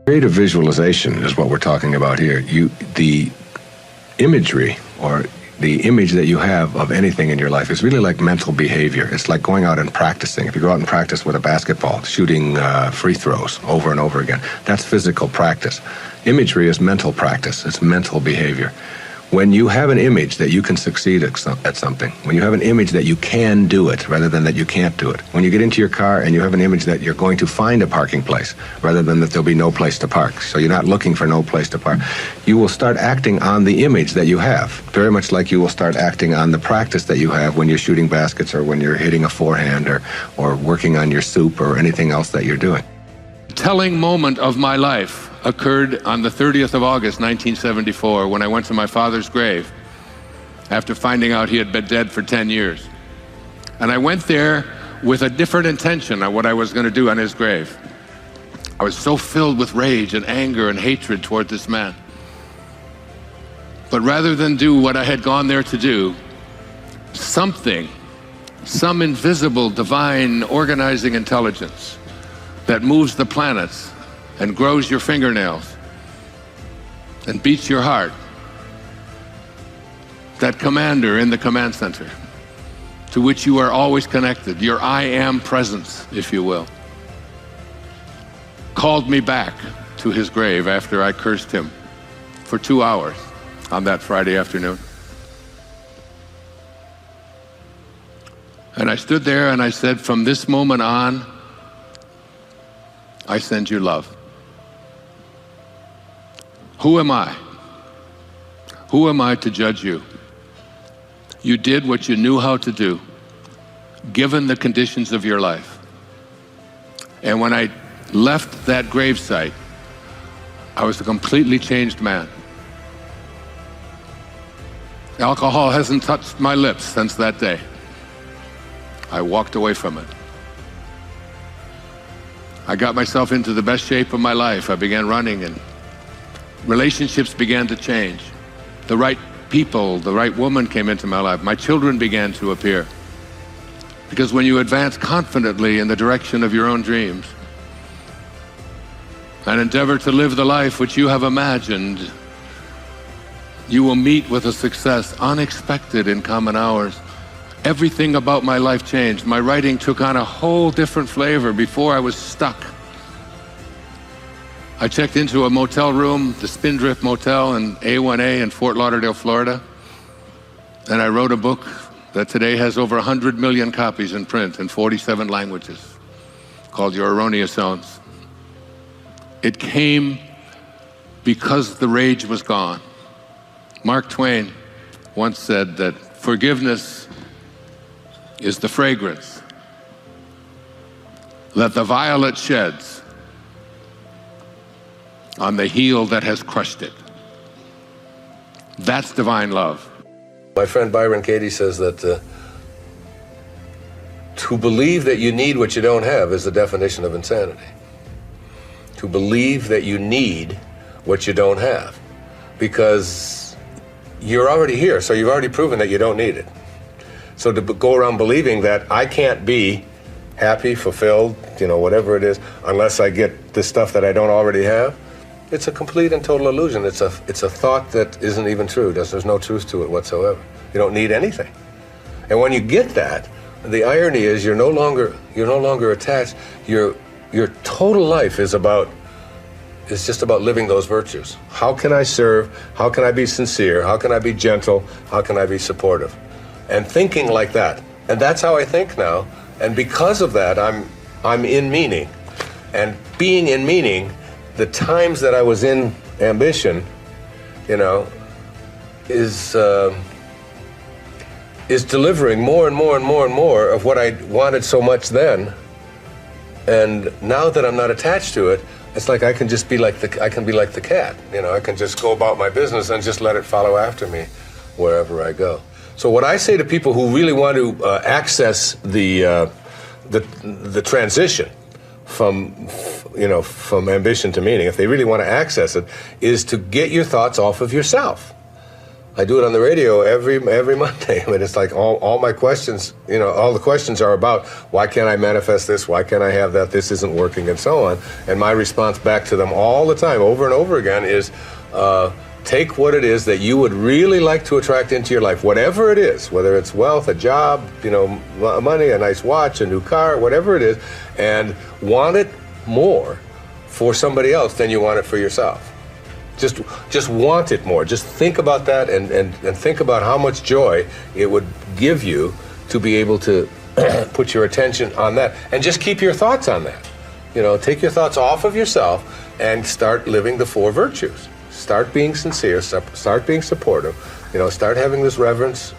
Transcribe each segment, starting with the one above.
Creative visualization is what we're talking about here. The imagery or the image that you have of anything in your life is really like mental behavior. It's like going out and practicing. If you go out and practice with a basketball, shooting free throws over and over again, that's physical practice. Imagery is mental practice. It's mental behavior. When you have an image that you can succeed at something, when you have an image that you can do it rather than that you can't do it, when you get into your car and you have an image that you're going to find a parking place rather than that there'll be no place to park, so you're not looking for no place to park, you will start acting on the image that you have, very much like you will start acting on the practice that you have when you're shooting baskets or when you're hitting a forehand or working on your soup or anything else that you're doing. Telling moment of my life occurred on the 30th of August, 1974, when I went to my father's grave after finding out he had been dead for 10 years. And I went there with a different intention on what I was going to do on his grave. I was so filled with rage and anger and hatred toward this man. But rather than do what I had gone there to do, some invisible divine organizing intelligence that moves the planets and grows your fingernails and beats your heart, that commander in the command center to which you are always connected, your I am presence, if you will, called me back to his grave after I cursed him for 2 hours on that Friday afternoon. And I stood there and I said, from this moment on, I send you love. Who am I? Who am I to judge you? You did what you knew how to do, given the conditions of your life. And when I left that gravesite, I was a completely changed man. Alcohol hasn't touched my lips since that day. I walked away from it. I got myself into the best shape of my life. I began running and relationships began to change. The right people, the right woman came into my life. My children began to appear. Because when you advance confidently in the direction of your own dreams and endeavor to live the life which you have imagined, you will meet with a success unexpected in common hours. Everything about my life changed. My writing took on a whole different flavor. Before, I was stuck. I checked into a motel room, the Spindrift Motel in A1A in Fort Lauderdale, Florida, and I wrote a book that today has over 100 million copies in print in 47 languages, called Your Erroneous Zones. It came because the rage was gone. Mark Twain once said that forgiveness is the fragrance that the violet sheds on the heel that has crushed it. That's divine love. My friend Byron Katie says that to believe that you need what you don't have is the definition of insanity. To believe that you need what you don't have, because you're already here, so you've already proven that you don't need it. So to go around believing that I can't be happy, fulfilled, whatever it is, unless I get the stuff that I don't already have, it's a complete and total illusion. It's a thought that isn't even true. There's no truth to it whatsoever. You don't need anything. And when you get that, the irony is you're no longer attached. Your total life is just about living those virtues. How can I serve? How can I be sincere? How can I be gentle? How can I be supportive? And thinking like that. And that's how I think now. And because of that, I'm in meaning. And being in meaning, the times that I was in ambition, is delivering more and more and more and more of what I wanted so much then. And now that I'm not attached to it, it's like I can just be like the cat. I can just go about my business and just let it follow after me wherever I go. So what I say to people who really want to access the transition from ambition to meaning, if they really want to access it, is to get your thoughts off of yourself. I do it on the radio every Monday. I mean, it's like all my questions, all the questions are about why can't I manifest this? Why can't I have that? This isn't working, and so on. And my response back to them all the time, over and over again, is take what it is that you would really like to attract into your life, whatever it is, whether it's wealth, a job, money, a nice watch, a new car, whatever it is, and want it more for somebody else than you want it for yourself. Just want it more. Just think about that and think about how much joy it would give you to be able to put your attention on that. And just keep your thoughts on that. Take your thoughts off of yourself and start living the 4 virtues. Start being sincere, start being supportive, start having this reverence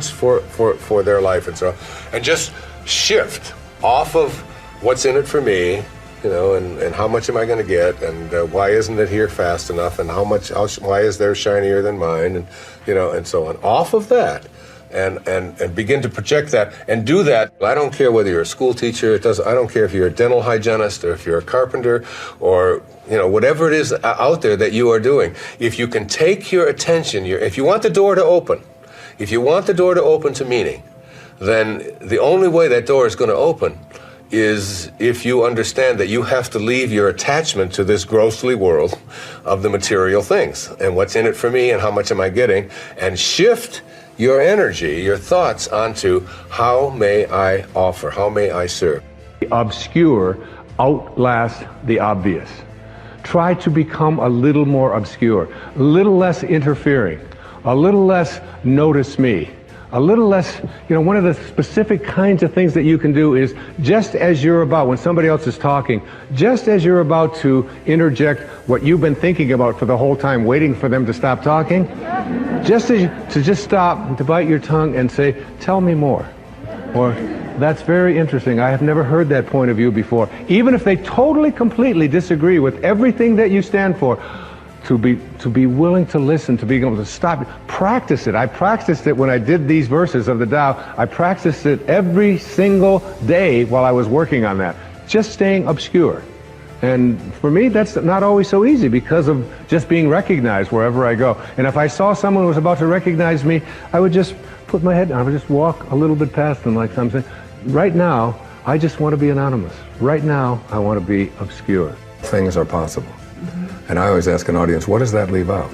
for their life and so on. And just shift off of what's in it for me, and how much am I going to get, and why isn't it here fast enough, and why is theirs shinier than mine, and and so on. Off of that, and begin to project that and do that. I don't care whether you're a school teacher. I don't care if you're a dental hygienist or if you're a carpenter or whatever it is out there that you are doing. If you can take your attention, if you want the door to open, to meaning, then the only way that door is going to open is if you understand that you have to leave your attachment to this grossly world of the material things and what's in it for me and how much am I getting, and shift your energy, your thoughts onto how may I offer, how may I serve. The obscure outlast the obvious. Try to become a little more obscure, a little less interfering, a little less notice me. A little less, one of the specific kinds of things that you can do is just as you're about, when somebody else is talking, just as you're about to interject what you've been thinking about for the whole time, waiting for them to stop talking, just stop, to bite your tongue and say, tell me more. Or, that's very interesting. I have never heard that point of view before. Even if they totally, completely disagree with everything that you stand for, to be willing to listen, to be able to stop, practice it. I practiced it when I did these verses of the Tao. I practiced it every single day while I was working on that, just staying obscure. And for me, that's not always so easy because of just being recognized wherever I go. And if I saw someone who was about to recognize me, I would just put my head down. I would just walk a little bit past them like something. Right now, I just want to be anonymous. Right now, I want to be obscure. Things are possible. And I always ask an audience, what does that leave out?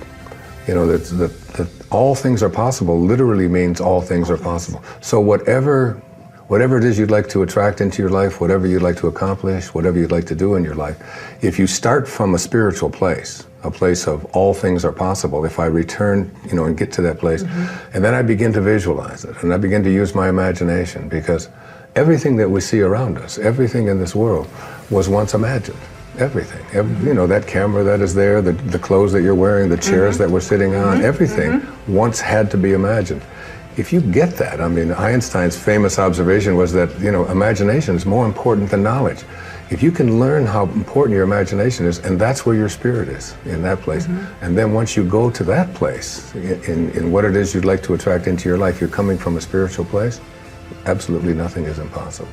That all things are possible literally means all things are possible. So whatever it is you'd like to attract into your life, whatever you'd like to accomplish, whatever you'd like to do in your life, if you start from a spiritual place, a place of all things are possible, if I return, and get to that place, and then I begin to visualize it, and I begin to use my imagination, because everything that we see around us, everything in this world, was once imagined. Everything, that camera that is there, the clothes that you're wearing, the chairs that we're sitting on, everything once had to be imagined. If you get that, Einstein's famous observation was that, imagination is more important than knowledge. If you can learn how important your imagination is, and that's where your spirit is, in that place, and then once you go to that place, in what it is you'd like to attract into your life, you're coming from a spiritual place, absolutely nothing is impossible.